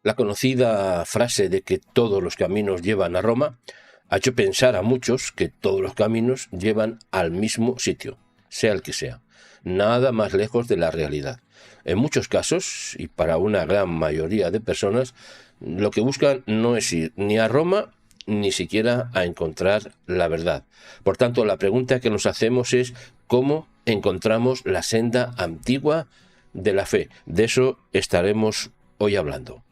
La conocida frase de que todos los caminos llevan a Roma ha hecho pensar a muchos que todos los caminos llevan al mismo sitio, sea el que sea, nada más lejos de la realidad. En muchos casos, y para una gran mayoría de personas, lo que buscan no es ir ni a Roma ni siquiera a encontrar la verdad. Por tanto, la pregunta que nos hacemos es ¿cómo encontramos la senda antigua de la fe? De eso estaremos hoy hablando.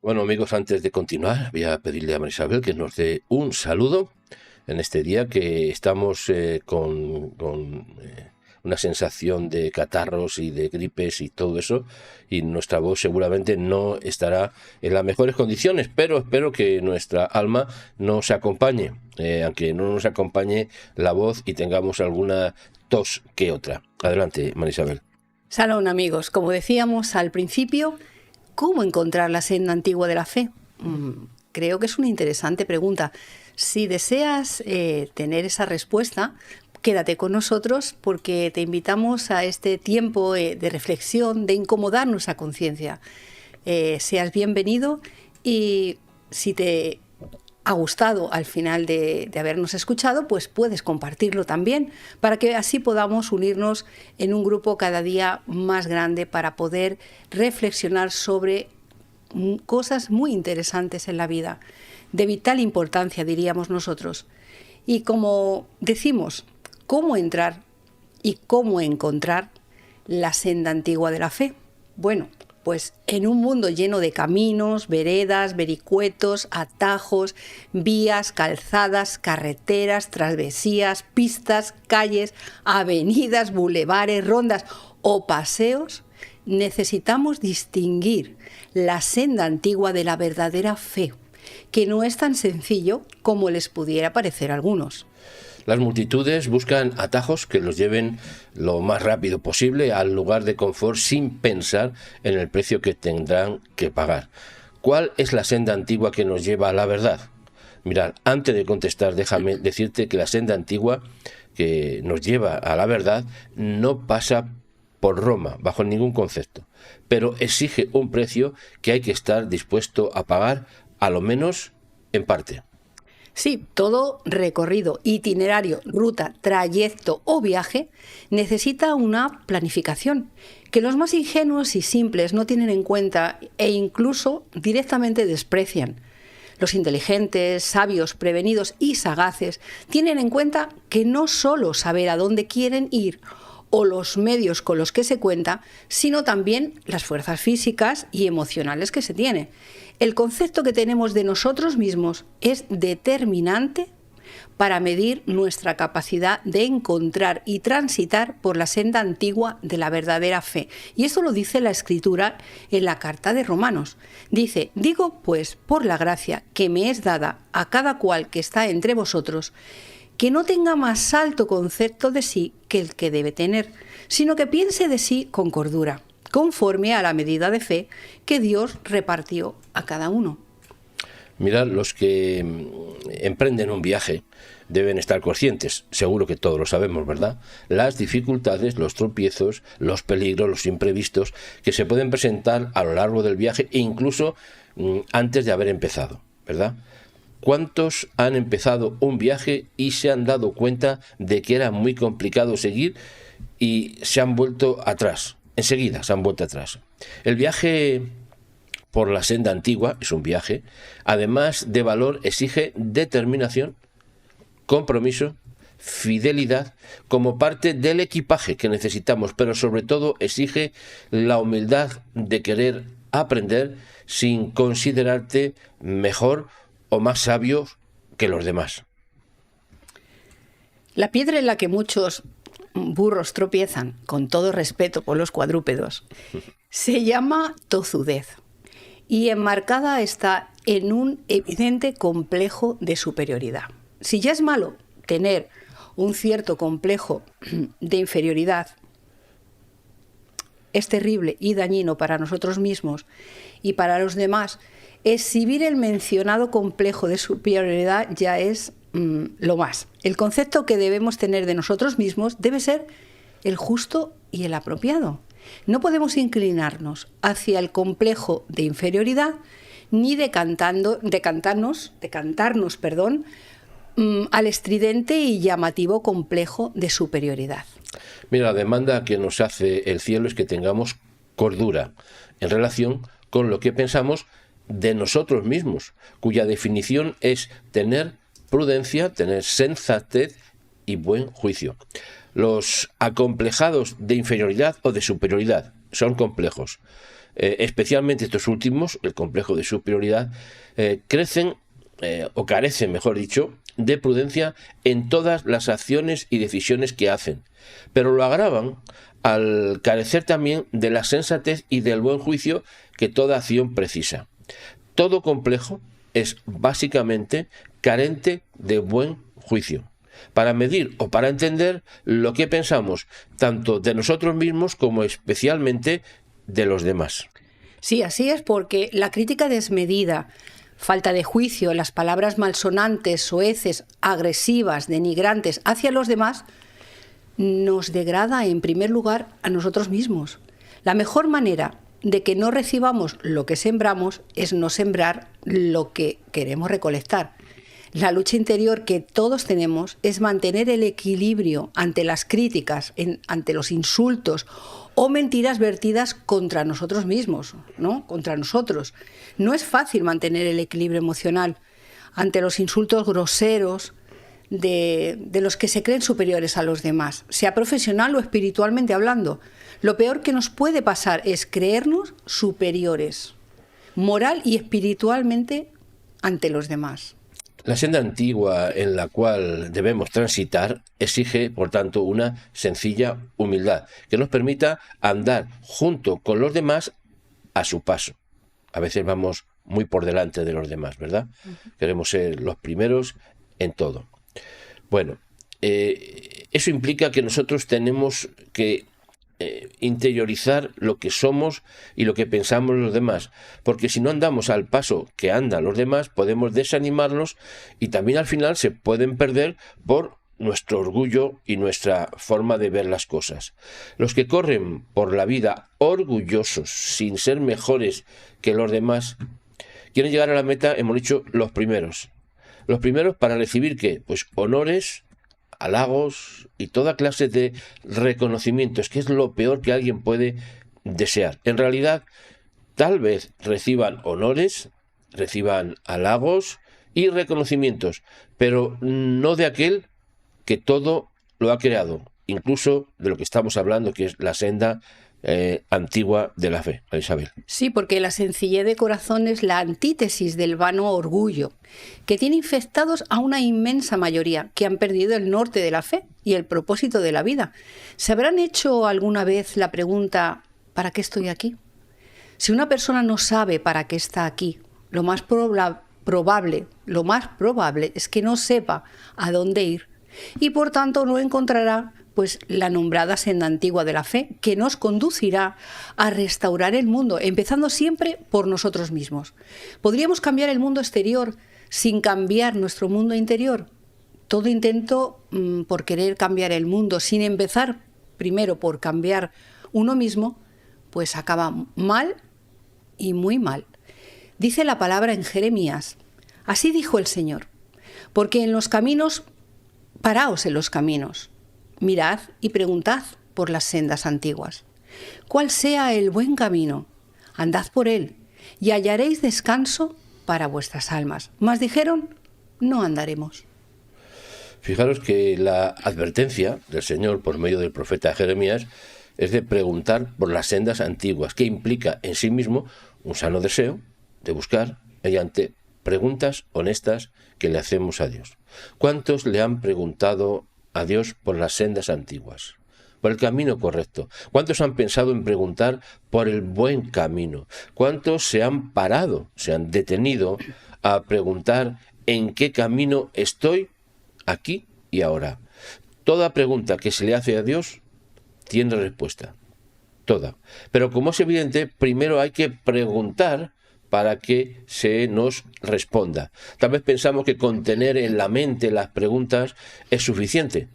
Bueno, amigos, antes de continuar, voy a pedirle a María Isabel que nos dé un saludo en este día que estamos con una sensación de catarros y de gripes y todo eso, y nuestra voz seguramente no estará en las mejores condiciones, pero espero que nuestra alma nos acompañe, aunque no nos acompañe la voz y tengamos alguna tos que otra. Adelante, María Isabel. Salón, amigos. Como decíamos al principio, ¿cómo encontrar la senda antigua de la fe? Creo que es una interesante pregunta. Si deseas tener esa respuesta, quédate con nosotros porque te invitamos a este tiempo de reflexión, de incomodar nuestra conciencia. Seas bienvenido y si te ha gustado al final de habernos escuchado, pues puedes compartirlo también para que así podamos unirnos en un grupo cada día más grande para poder reflexionar sobre cosas muy interesantes en la vida, de vital importancia, diríamos nosotros. Y como decimos, ¿cómo entrar y cómo encontrar la senda antigua de la fe? Bueno, pues en un mundo lleno de caminos, veredas, vericuetos, atajos, vías, calzadas, carreteras, travesías, pistas, calles, avenidas, bulevares, rondas o paseos, necesitamos distinguir la senda antigua de la verdadera fe, que no es tan sencillo como les pudiera parecer a algunos. Las multitudes buscan atajos que los lleven lo más rápido posible al lugar de confort sin pensar en el precio que tendrán que pagar. ¿Cuál es la senda antigua que nos lleva a la verdad? Mirad, antes de contestar, déjame decirte que la senda antigua que nos lleva a la verdad no pasa por Roma, bajo ningún concepto, pero exige un precio que hay que estar dispuesto a pagar, a lo menos en parte. Sí, todo recorrido, itinerario, ruta, trayecto o viaje necesita una planificación que los más ingenuos y simples no tienen en cuenta e incluso directamente desprecian. Los inteligentes, sabios, prevenidos y sagaces tienen en cuenta que no solo saber a dónde quieren ir o los medios con los que se cuenta, sino también las fuerzas físicas y emocionales que se tiene. El concepto que tenemos de nosotros mismos es determinante para medir nuestra capacidad de encontrar y transitar por la senda antigua de la verdadera fe. Y esto lo dice la Escritura en la carta de Romanos. Dice, digo pues por la gracia que me es dada a cada cual que está entre vosotros, que no tenga más alto concepto de sí que el que debe tener, sino que piense de sí con cordura, conforme a la medida de fe que Dios repartió a cada uno. Mirad, los que emprenden un viaje deben estar conscientes, seguro que todos lo sabemos, ¿verdad? Las dificultades, los tropiezos, los peligros, los imprevistos que se pueden presentar a lo largo del viaje e incluso antes de haber empezado, ¿verdad? ¿Cuántos han empezado un viaje y se han dado cuenta de que era muy complicado seguir y se han vuelto atrás? Enseguida se han vuelto atrás. El viaje por la senda antigua es un viaje, además de valor, exige determinación, compromiso, fidelidad como parte del equipaje que necesitamos, pero sobre todo exige la humildad de querer aprender sin considerarte mejor o más sabio que los demás. La piedra en la que muchos burros tropiezan, con todo respeto por los cuadrúpedos, se llama tozudez y enmarcada está en un evidente complejo de superioridad. Si ya es malo tener un cierto complejo de inferioridad, es terrible y dañino para nosotros mismos y para los demás, exhibir el mencionado complejo de superioridad ya es lo más. El concepto que debemos tener de nosotros mismos debe ser el justo y el apropiado. No podemos inclinarnos hacia el complejo de inferioridad ni decantarnos, al estridente y llamativo complejo de superioridad. Mira, la demanda que nos hace el cielo es que tengamos cordura en relación con lo que pensamos de nosotros mismos, cuya definición es tener prudencia, tener sensatez y buen juicio. Los acomplejados de inferioridad o de superioridad son complejos. Especialmente estos últimos, el complejo de superioridad, crecen o carecen, mejor dicho, de prudencia en todas las acciones y decisiones que hacen, pero lo agravan al carecer también de la sensatez y del buen juicio que toda acción precisa. Todo complejo es básicamente carente de buen juicio para medir o para entender lo que pensamos tanto de nosotros mismos como especialmente de los demás. Sí, así es, porque la crítica desmedida, falta de juicio, las palabras malsonantes, soeces, agresivas, denigrantes hacia los demás, nos degrada en primer lugar a nosotros mismos. La mejor manera de que no recibamos lo que sembramos es no sembrar lo que queremos recolectar. La lucha interior que todos tenemos es mantener el equilibrio ante las críticas, ante los insultos o mentiras vertidas contra nosotros mismos, ¿no? Contra nosotros. No es fácil mantener el equilibrio emocional ante los insultos groseros de los que se creen superiores a los demás, sea profesional o espiritualmente hablando. Lo peor que nos puede pasar es creernos superiores, moral y espiritualmente ante los demás. La senda antigua en la cual debemos transitar exige, por tanto, una sencilla humildad que nos permita andar junto con los demás a su paso. A veces vamos muy por delante de los demás, ¿verdad? Queremos ser los primeros en todo. Bueno, eso implica que nosotros tenemos que interiorizar lo que somos y lo que pensamos los demás, porque si no andamos al paso que andan los demás podemos desanimarnos y también al final se pueden perder por nuestro orgullo y nuestra forma de ver las cosas. Los que corren por la vida orgullosos sin ser mejores que los demás quieren llegar a la meta, hemos dicho, los primeros para recibir ¿qué? Pues honores, halagos y toda clase de reconocimientos, que es lo peor que alguien puede desear. En realidad, tal vez reciban honores, reciban halagos y reconocimientos, pero no de aquel que todo lo ha creado, incluso de lo que estamos hablando, que es la senda antigua de la fe, Isabel. Sí, porque la sencillez de corazón es la antítesis del vano orgullo, que tiene infectados a una inmensa mayoría que han perdido el norte de la fe y el propósito de la vida. ¿Se habrán hecho alguna vez la pregunta, ¿para qué estoy aquí? Si una persona no sabe para qué está aquí, lo más probable es que no sepa a dónde ir y por tanto no encontrará pues la nombrada senda antigua de la fe, que nos conducirá a restaurar el mundo, empezando siempre por nosotros mismos. ¿Podríamos cambiar el mundo exterior sin cambiar nuestro mundo interior? Todo intento por querer cambiar el mundo sin empezar primero por cambiar uno mismo, pues acaba mal y muy mal. Dice la palabra en Jeremías, así dijo el Señor, porque en los caminos, paraos en los caminos, mirad y preguntad por las sendas antiguas. Cuál sea el buen camino, andad por él, y hallaréis descanso para vuestras almas. Mas dijeron, no andaremos. Fijaros que la advertencia del Señor por medio del profeta Jeremías es de preguntar por las sendas antiguas, que implica en sí mismo un sano deseo de buscar mediante preguntas honestas que le hacemos a Dios. ¿Cuántos le han preguntado a Dios por las sendas antiguas, por el camino correcto? ¿Cuántos han pensado en preguntar por el buen camino? ¿Cuántos se han parado, se han detenido a preguntar en qué camino estoy aquí y ahora? Toda pregunta que se le hace a Dios tiene respuesta. toda. Pero como es evidente, primero hay que preguntar para que se nos responda. Tal vez pensamos que con tener en la mente las preguntas es suficiente.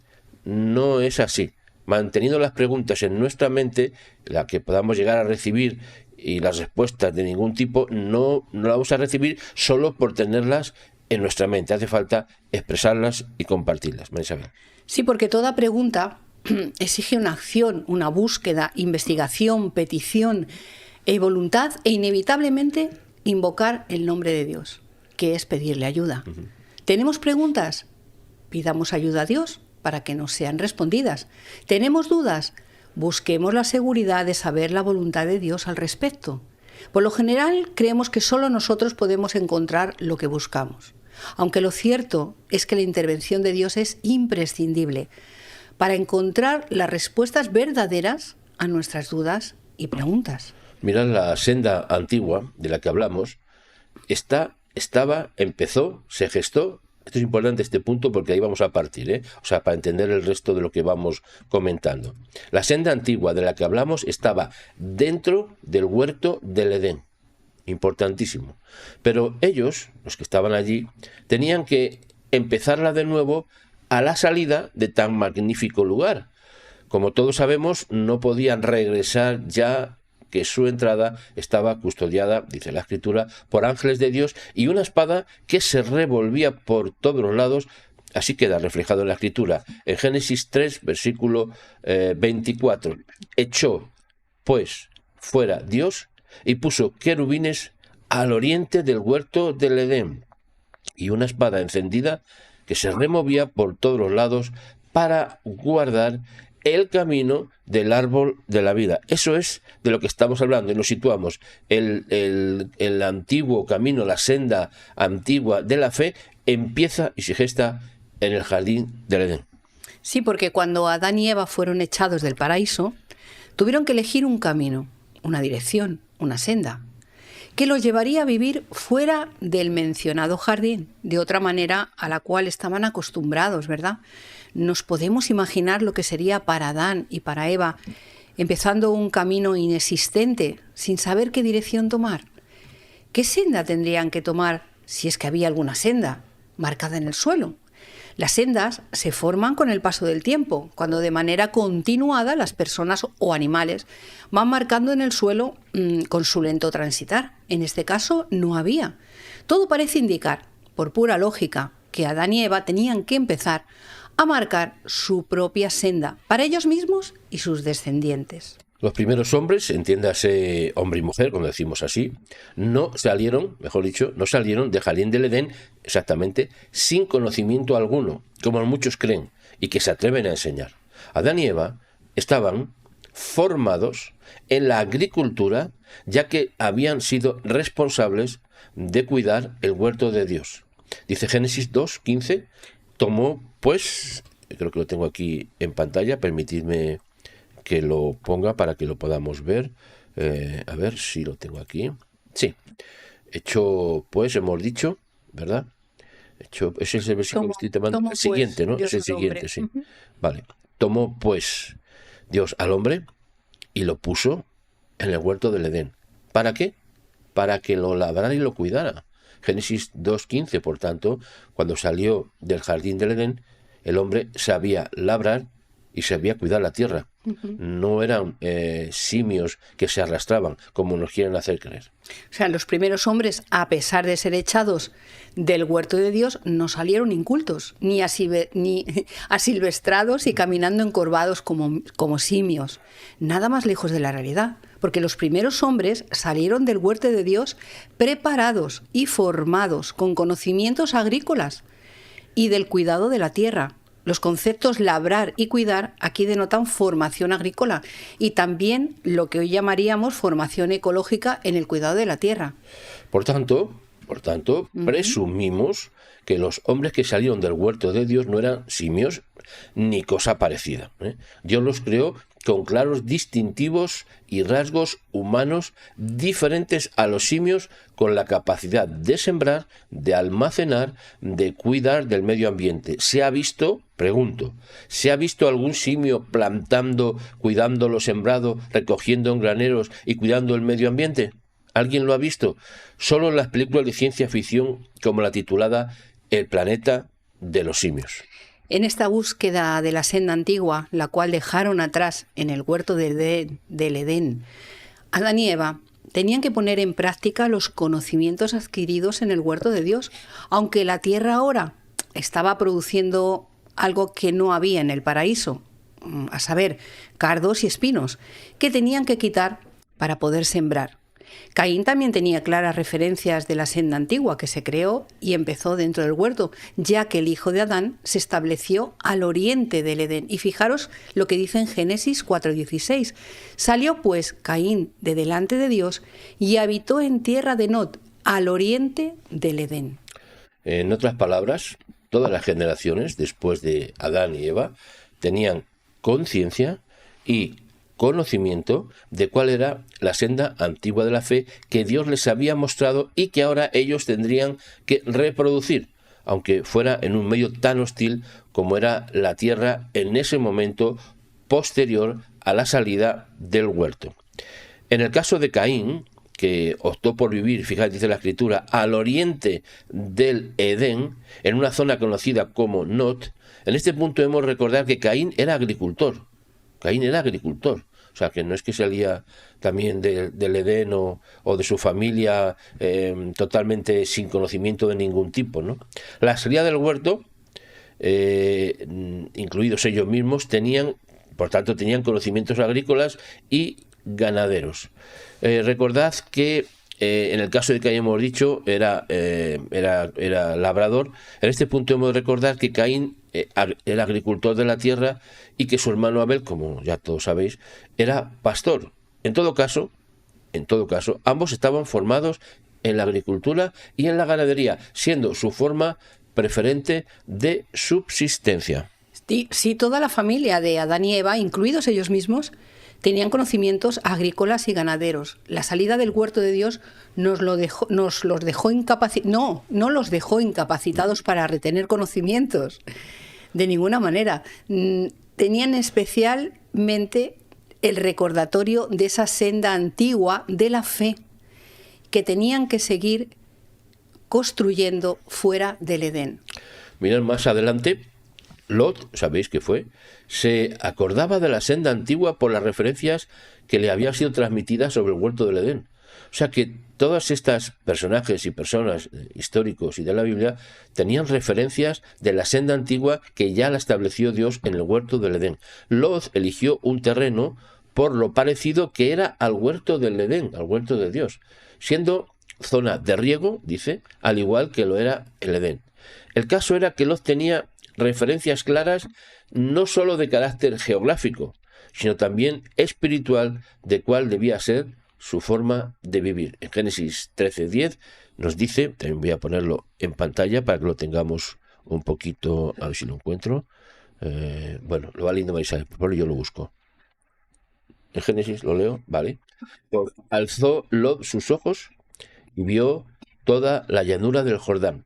No es así. Manteniendo las preguntas en nuestra mente, la que podamos llegar a recibir y las respuestas de ningún tipo, no las vamos a recibir solo por tenerlas en nuestra mente. Hace falta expresarlas y compartirlas. María Isabel. Sí, porque toda pregunta exige una acción, una búsqueda, investigación, petición, voluntad e inevitablemente invocar el nombre de Dios, que es pedirle ayuda. ¿Tenemos preguntas? Pidamos ayuda a Dios para que nos sean respondidas. ¿Tenemos dudas? Busquemos la seguridad de saber la voluntad de Dios al respecto. Por lo general, creemos que solo nosotros podemos encontrar lo que buscamos, aunque lo cierto es que la intervención de Dios es imprescindible para encontrar las respuestas verdaderas a nuestras dudas y preguntas. Mirad, la senda antigua de la que hablamos empezó, se gestó. Esto es importante, este punto, porque ahí vamos a partir, o sea, para entender el resto de lo que vamos comentando. La senda antigua de la que hablamos estaba dentro del huerto del Edén. Importantísimo. Pero ellos, los que estaban allí, tenían que empezarla de nuevo a la salida de tan magnífico lugar. Como todos sabemos, no podían regresar ya que su entrada estaba custodiada, dice la Escritura, por ángeles de Dios y una espada que se revolvía por todos los lados. Así queda reflejado en la Escritura. En Génesis 3, versículo 24. Echó, pues, fuera Dios y puso querubines al oriente del huerto del Edén y una espada encendida que se removía por todos los lados para guardar el camino del árbol de la vida. Eso es de lo que estamos hablando y nos situamos. El antiguo camino, la senda antigua de la fe, empieza y se gesta en el jardín del Edén. Sí, porque cuando Adán y Eva fueron echados del paraíso, tuvieron que elegir un camino, una dirección, una senda, que los llevaría a vivir fuera del mencionado jardín, de otra manera a la cual estaban acostumbrados, ¿verdad? Nos podemos imaginar lo que sería para Adán y para Eva, empezando un camino inexistente, sin saber qué dirección tomar. ¿Qué senda tendrían que tomar, si es que había alguna senda, marcada en el suelo? Las sendas se forman con el paso del tiempo, cuando de manera continuada las personas o animales van marcando en el suelo con su lento transitar. En este caso no había. Todo parece indicar, por pura lógica, que Adán y Eva tenían que empezar a marcar su propia senda para ellos mismos y sus descendientes. Los primeros hombres, entiéndase hombre y mujer, cuando decimos así, no salieron del jardín del Edén exactamente sin conocimiento alguno, como muchos creen y que se atreven a enseñar. Adán y Eva estaban formados en la agricultura, ya que habían sido responsables de cuidar el huerto de Dios. Dice Génesis 2:15, tomó pues, creo que lo tengo aquí en pantalla, permitidme que lo ponga para que lo podamos ver. A ver si lo tengo aquí. Sí. Hecho, pues, hemos dicho, ¿verdad? Hecho, ese es el versículo que estoy tomando. El siguiente, ¿no? Es el siguiente, sí. Vale. Tomó, pues, Dios al hombre y lo puso en el huerto del Edén. ¿Para qué? Para que lo labrara y lo cuidara. Génesis 2:15, por tanto, cuando salió del jardín del Edén, el hombre sabía labrar y sabía cuidar la tierra. No eran simios que se arrastraban, como nos quieren hacer creer. O sea, los primeros hombres, a pesar de ser echados del huerto de Dios, no salieron incultos, ni asilvestrados y caminando encorvados como simios. Nada más lejos de la realidad, porque los primeros hombres salieron del huerto de Dios preparados y formados con conocimientos agrícolas y del cuidado de la tierra. Los conceptos labrar y cuidar aquí denotan formación agrícola y también lo que hoy llamaríamos formación ecológica en el cuidado de la tierra. Por tanto, presumimos que los hombres que salieron del huerto de Dios no eran simios ni cosa parecida. Dios los creó con claros distintivos y rasgos humanos diferentes a los simios, con la capacidad de sembrar, de almacenar, de cuidar del medio ambiente. ¿Se ha visto, pregunto, se ha visto algún simio plantando, cuidando lo sembrado, recogiendo en graneros y cuidando el medio ambiente? ¿Alguien lo ha visto? Solo en las películas de ciencia ficción como la titulada El planeta de los simios. En esta búsqueda de la senda antigua, la cual dejaron atrás en el huerto del Edén, Adán y Eva tenían que poner en práctica los conocimientos adquiridos en el huerto de Dios, aunque la tierra ahora estaba produciendo algo que no había en el paraíso, a saber, cardos y espinos, que tenían que quitar para poder sembrar. Caín también tenía claras referencias de la senda antigua que se creó y empezó dentro del huerto, ya que el hijo de Adán se estableció al oriente del Edén. Y fijaros lo que dice en Génesis 4:16. Salió pues Caín de delante de Dios y habitó en tierra de Nod, al oriente del Edén. En otras palabras, todas las generaciones después de Adán y Eva tenían conciencia y conocimiento de cuál era la senda antigua de la fe que Dios les había mostrado y que ahora ellos tendrían que reproducir, aunque fuera en un medio tan hostil como era la tierra en ese momento posterior a la salida del huerto. En el caso de Caín, que optó por vivir, fíjate, dice la Escritura, al oriente del Edén, en una zona conocida como Nod, en este punto debemos recordar que Caín era agricultor. Caín era agricultor. O sea, que no es que salía también del Edén o de su familia totalmente sin conocimiento de ningún tipo, ¿no? La salida del huerto, incluidos ellos mismos, por tanto, tenían conocimientos agrícolas y ganaderos. Recordad que en el caso de que hayamos dicho era labrador. En este punto hemos de recordar que Caín era agricultor de la tierra y que su hermano Abel, como ya todos sabéis, era pastor. En todo caso, ambos estaban formados en la agricultura y en la ganadería, siendo su forma preferente de subsistencia. Sí, toda la familia de Adán y Eva, incluidos ellos mismos, tenían conocimientos agrícolas y ganaderos. La salida del huerto de Dios no los dejó incapacitados para retener conocimientos, de ninguna manera. Tenían especialmente el recordatorio de esa senda antigua de la fe que tenían que seguir construyendo fuera del Edén. Mirad más adelante, Lot, sabéis que se acordaba de la senda antigua por las referencias que le habían sido transmitidas sobre el huerto del Edén. O sea que todas estas personajes y personas históricos y de la Biblia tenían referencias de la senda antigua que ya la estableció Dios en el huerto del Edén. Lot eligió un terreno por lo parecido que era al huerto del Edén, al huerto de Dios, siendo zona de riego, dice, al igual que lo era el Edén. El caso era que Lot tenía referencias claras no sólo de carácter geográfico, sino también espiritual de cuál debía ser su forma de vivir. En Génesis 13:10 nos dice, también voy a ponerlo en pantalla para que lo tengamos un poquito, a ver si lo encuentro. Bueno, lo va leyendo Marisabel, por favor, yo lo busco. En Génesis lo leo, vale. Alzó Lot sus ojos y vio toda la llanura del Jordán.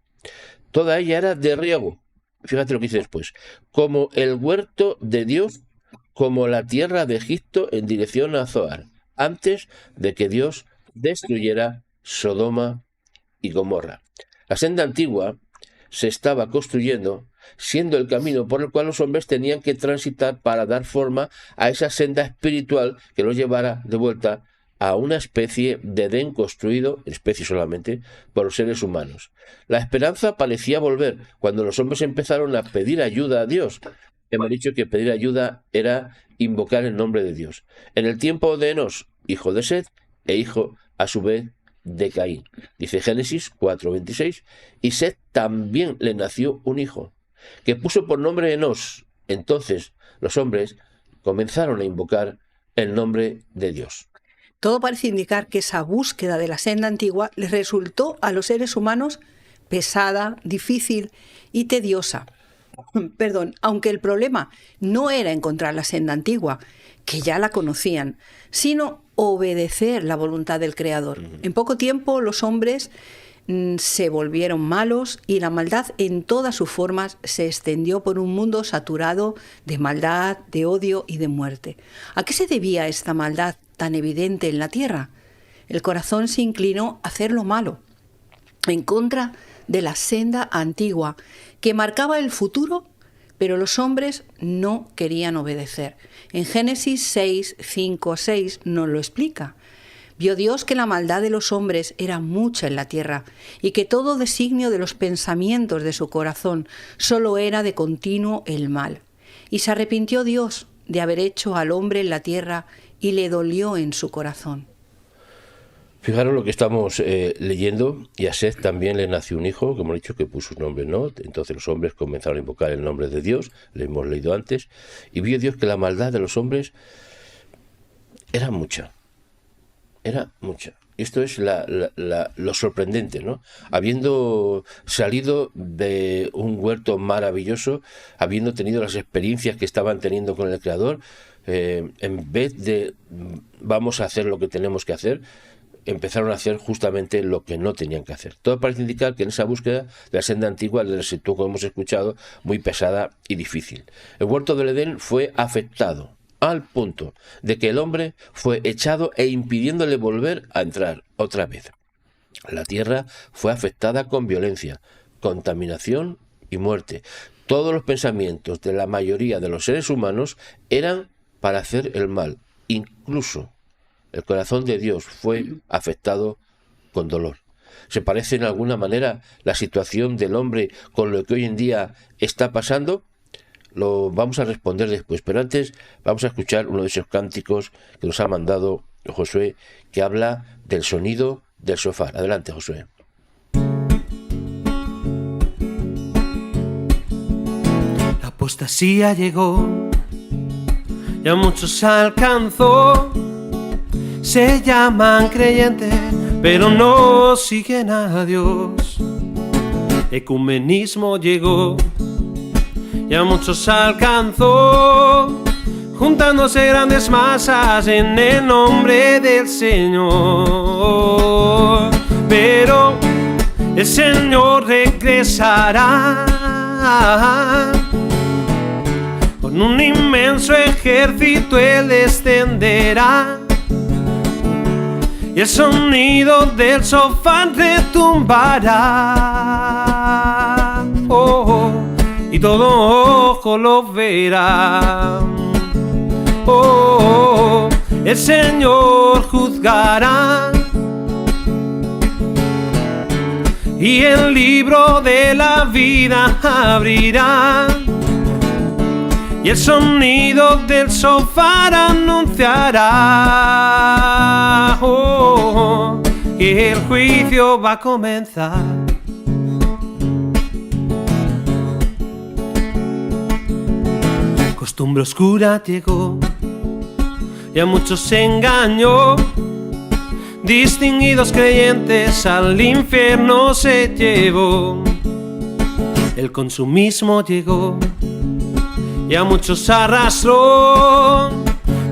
Toda ella era de riego. Fíjate lo que dice después. Como el huerto de Dios, como la tierra de Egipto en dirección a Zoar, antes de que Dios destruyera Sodoma y Gomorra. La senda antigua se estaba construyendo, siendo el camino por el cual los hombres tenían que transitar para dar forma a esa senda espiritual que los llevara de vuelta a una especie de Edén construido, especie solamente, por los seres humanos. La esperanza parecía volver cuando los hombres empezaron a pedir ayuda a Dios. Hemos dicho que pedir ayuda era invocar el nombre de Dios. En el tiempo de Enos, hijo de Set, e hijo, a su vez, de Caín. Dice Génesis 4:26, y Set también le nació un hijo, que puso por nombre Enos. Entonces los hombres comenzaron a invocar el nombre de Dios. Todo parece indicar que esa búsqueda de la senda antigua les resultó a los seres humanos pesada, difícil y tediosa. Aunque el problema no era encontrar la senda antigua, que ya la conocían, sino obedecer la voluntad del Creador. En poco tiempo los hombres se volvieron malos y la maldad en todas sus formas se extendió por un mundo saturado de maldad, de odio y de muerte. ¿A qué se debía esta maldad tan evidente en la tierra? El corazón se inclinó a hacer lo malo, en contra de la senda antigua que marcaba el futuro, pero los hombres no querían obedecer. En Génesis 6, 5, 6 nos lo explica. Vio Dios que la maldad de los hombres era mucha en la tierra y que todo designio de los pensamientos de su corazón solo era de continuo el mal. Y se arrepintió Dios de haber hecho al hombre en la tierra y le dolió en su corazón. Fijaros lo que estamos leyendo, y a Seth también le nació un hijo, como he dicho, que puso su nombre, ¿no? Entonces los hombres comenzaron a invocar el nombre de Dios, lo hemos leído antes, y vio Dios que la maldad de los hombres era mucha. Era mucha. Esto es lo sorprendente, ¿no? Habiendo salido de un huerto maravilloso, habiendo tenido las experiencias que estaban teniendo con el Creador, en vez de vamos a hacer lo que tenemos que hacer, empezaron a hacer justamente lo que no tenían que hacer. Todo parece indicar que en esa búsqueda de la senda antigua, del resultado que hemos escuchado, muy pesada y difícil. El huerto del Edén fue afectado al punto de que el hombre fue echado e impidiéndole volver a entrar otra vez. La tierra fue afectada con violencia, contaminación y muerte. Todos los pensamientos de la mayoría de los seres humanos eran para hacer el mal. Incluso el corazón de Dios fue afectado con dolor. ¿Se parece en alguna manera la situación del hombre con lo que hoy en día está pasando? Lo vamos a responder después, pero antes vamos a escuchar uno de esos cánticos que nos ha mandado Josué, que habla del sonido del shofar. Adelante, Josué. La apostasía llegó, ya muchos alcanzó, se llaman creyentes, pero no siguen a Dios. Ecumenismo llegó, ya muchos alcanzó, juntándose grandes masas en el nombre del Señor. Pero el Señor regresará con un inmenso ejército, Él descenderá y el sonido del shofar retumbará. Oh, y todo ojo lo verá. Oh, el Señor juzgará y el libro de la vida abrirá y el sonido del shofar anunciará. Oh, que el juicio va a comenzar. Costumbre oscura llegó y a muchos se engañó, distinguidos creyentes al infierno se llevó. El consumismo llegó y a muchos arrastró,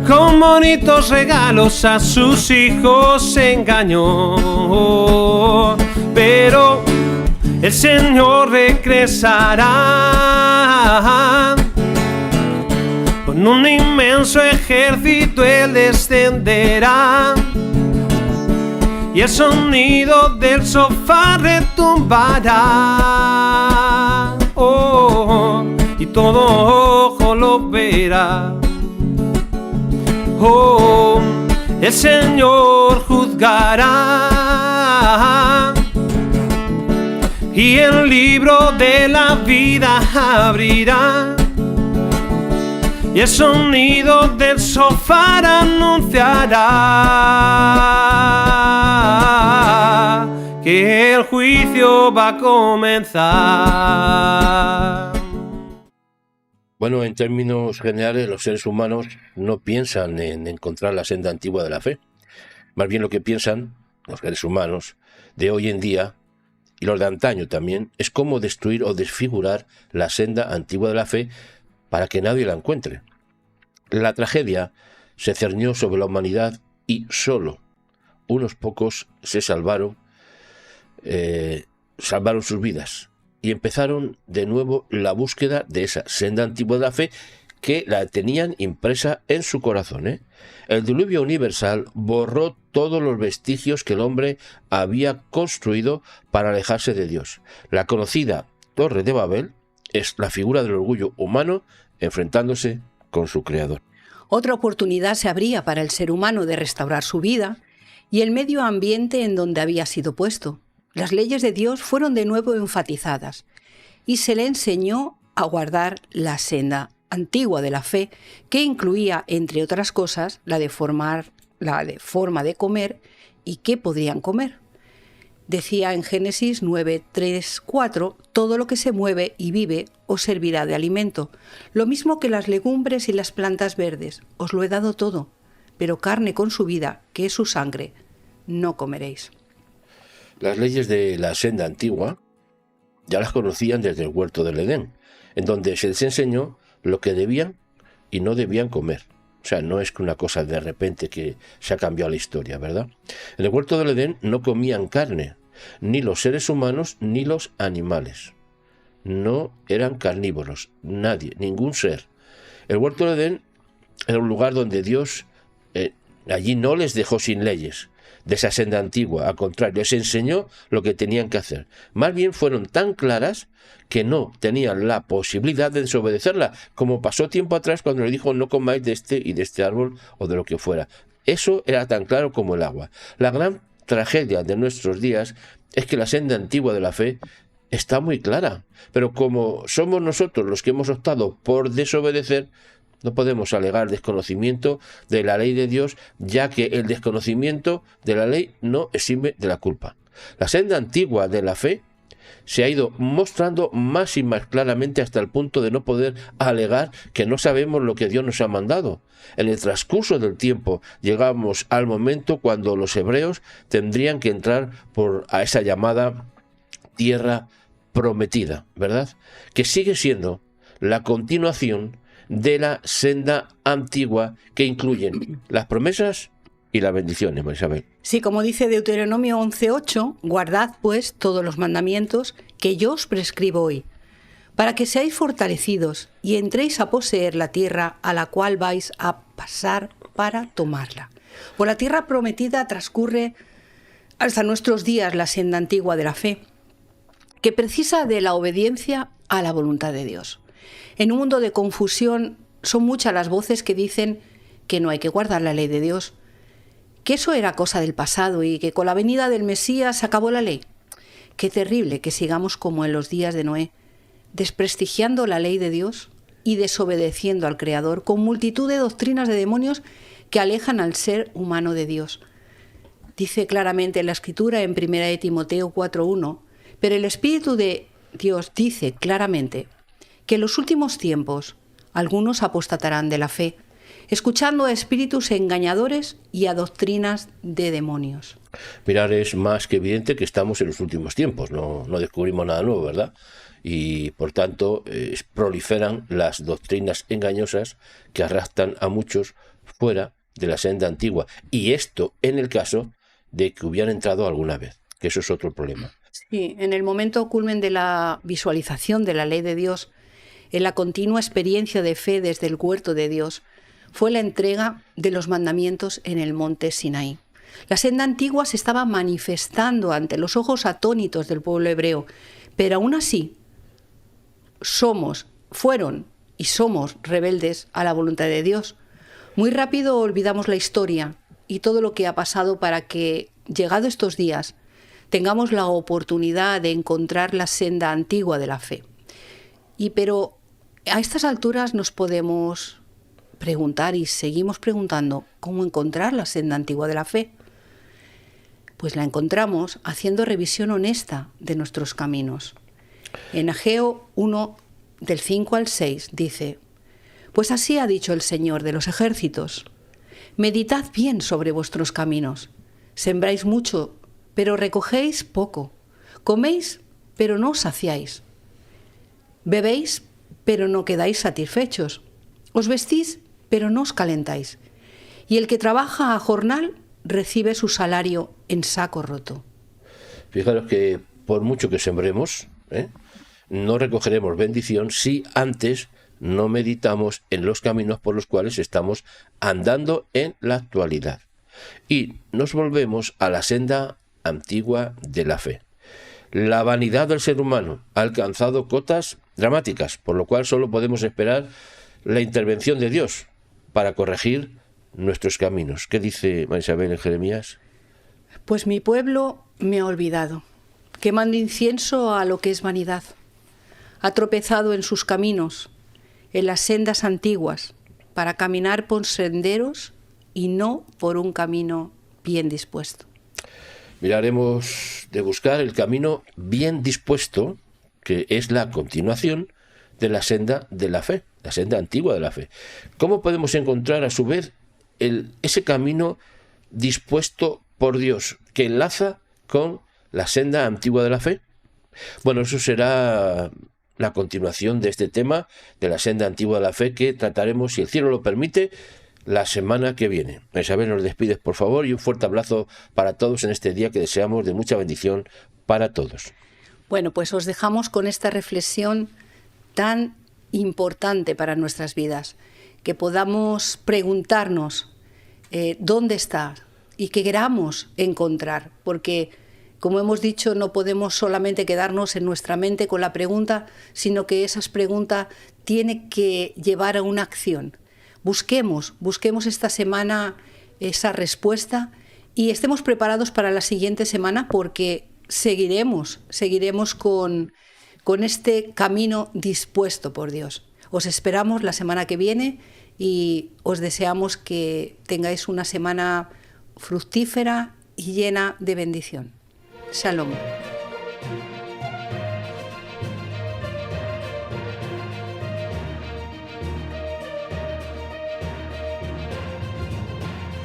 con bonitos regalos a sus hijos se engañó. Pero el Señor regresará con un inmenso ejército, Él descenderá y el sonido del shofar retumbará. Oh, y todo ojo lo verá. Oh, el Señor juzgará y el libro de la vida abrirá y el sonido del shofar anunciará que el juicio va a comenzar. Bueno, en términos generales, los seres humanos no piensan en encontrar la senda antigua de la fe. Más bien lo que piensan los seres humanos de hoy en día, y los de antaño también, es cómo destruir o desfigurar la senda antigua de la fe para que nadie la encuentre. La tragedia se cernió sobre la humanidad y solo unos pocos se salvaron sus vidas y empezaron de nuevo la búsqueda de esa senda antigua de la fe que la tenían impresa en su corazón. El diluvio universal borró todos los vestigios que el hombre había construido para alejarse de Dios. La conocida Torre de Babel es la figura del orgullo humano enfrentándose con su creador. Otra oportunidad se abría para el ser humano de restaurar su vida y el medio ambiente en donde había sido puesto. Las leyes de Dios fueron de nuevo enfatizadas y se le enseñó a guardar la senda antigua de la fe, que incluía, entre otras cosas, la de forma de comer y qué podrían comer. Decía en Génesis 9, 3, 4, todo lo que se mueve y vive os servirá de alimento, lo mismo que las legumbres y las plantas verdes, os lo he dado todo, pero carne con su vida, que es su sangre, no comeréis. Las leyes de la senda antigua ya las conocían desde el huerto del Edén, en donde se les enseñó lo que debían y no debían comer. O sea, no es que una cosa de repente que se ha cambiado la historia, ¿verdad? En el huerto del Edén no comían carne, ni los seres humanos ni los animales. No eran carnívoros, nadie, ningún ser. El huerto del Edén era un lugar donde Dios allí no les dejó sin leyes de esa senda antigua, al contrario, les enseñó lo que tenían que hacer. Más bien fueron tan claras que no tenían la posibilidad de desobedecerla, como pasó tiempo atrás cuando le dijo no comáis de este y de este árbol o de lo que fuera. Eso era tan claro como el agua. La gran tragedia de nuestros días es que la senda antigua de la fe está muy clara, pero como somos nosotros los que hemos optado por desobedecer, no podemos alegar desconocimiento de la ley de Dios, ya que el desconocimiento de la ley no exime de la culpa. La senda antigua de la fe se ha ido mostrando más y más claramente hasta el punto de no poder alegar que no sabemos lo que Dios nos ha mandado. En el transcurso del tiempo llegamos al momento cuando los hebreos tendrían que entrar a esa llamada tierra prometida, ¿verdad? Que sigue siendo la continuación de la senda antigua que incluyen las promesas y las bendiciones, María Isabel. Sí, como dice Deuteronomio 11:8, guardad pues todos los mandamientos que yo os prescribo hoy, para que seáis fortalecidos y entréis a poseer la tierra a la cual vais a pasar para tomarla. Por la tierra prometida transcurre hasta nuestros días la senda antigua de la fe, que precisa de la obediencia a la voluntad de Dios. En un mundo de confusión son muchas las voces que dicen que no hay que guardar la ley de Dios, que eso era cosa del pasado y que con la venida del Mesías se acabó la ley. Qué terrible que sigamos como en los días de Noé, desprestigiando la ley de Dios y desobedeciendo al Creador con multitud de doctrinas de demonios que alejan al ser humano de Dios. Dice claramente en la Escritura en 1 Timoteo 4:1, pero el Espíritu de Dios dice claramente que en los últimos tiempos algunos apostatarán de la fe, escuchando a espíritus engañadores y a doctrinas de demonios. Mirar, es más que evidente que estamos en los últimos tiempos, no descubrimos nada nuevo, ¿verdad? Y por tanto proliferan las doctrinas engañosas que arrastran a muchos fuera de la senda antigua. Y esto en el caso de que hubieran entrado alguna vez, que eso es otro problema. Sí, en el momento culmen de la visualización de la ley de Dios, en la continua experiencia de fe desde el huerto de Dios, fue la entrega de los mandamientos en el monte Sinaí. La senda antigua se estaba manifestando ante los ojos atónitos del pueblo hebreo, pero aún así fueron y somos rebeldes a la voluntad de Dios. Muy rápido olvidamos la historia y todo lo que ha pasado para que, llegado estos días, tengamos la oportunidad de encontrar la senda antigua de la fe. Pero a estas alturas nos podemos preguntar y seguimos preguntando cómo encontrar la senda antigua de la fe. Pues la encontramos haciendo revisión honesta de nuestros caminos. En Ageo 1, del 5 al 6, dice: pues así ha dicho el Señor de los ejércitos, meditad bien sobre vuestros caminos, sembráis mucho, pero recogéis poco, coméis, pero no os saciáis, bebéis, pero no quedáis satisfechos, os vestís, pero no os calentáis. y el que trabaja a jornal recibe su salario en saco roto. Fijaros que por mucho que sembremos, no recogeremos bendición si antes no meditamos en los caminos por los cuales estamos andando en la actualidad. Y nos volvemos a la senda antigua de la fe. La vanidad del ser humano ha alcanzado cotas dramáticas, por lo cual solo podemos esperar la intervención de Dios para corregir nuestros caminos. ¿Qué dice María Isabel en Jeremías? Pues mi pueblo me ha olvidado, quemando incienso a lo que es vanidad. Ha tropezado en sus caminos, en las sendas antiguas, para caminar por senderos y no por un camino bien dispuesto. Miraremos de buscar el camino bien dispuesto, que es la continuación de la senda de la fe, la senda antigua de la fe. ¿Cómo podemos encontrar a su vez ese camino dispuesto por Dios, que enlaza con la senda antigua de la fe? Bueno, eso será la continuación de este tema de la senda antigua de la fe, que trataremos, si el cielo lo permite, la semana que viene. Isabel, nos despides, por favor, y un fuerte abrazo para todos en este día que deseamos de mucha bendición para todos. Bueno, pues os dejamos con esta reflexión tan importante para nuestras vidas, que podamos preguntarnos dónde está y que queramos encontrar, porque, como hemos dicho, no podemos solamente quedarnos en nuestra mente con la pregunta, sino que esa pregunta tiene que llevar a una acción. Busquemos esta semana esa respuesta y estemos preparados para la siguiente semana, porque seguiremos con este camino dispuesto por Dios. Os esperamos la semana que viene y os deseamos que tengáis una semana fructífera y llena de bendición. Shalom.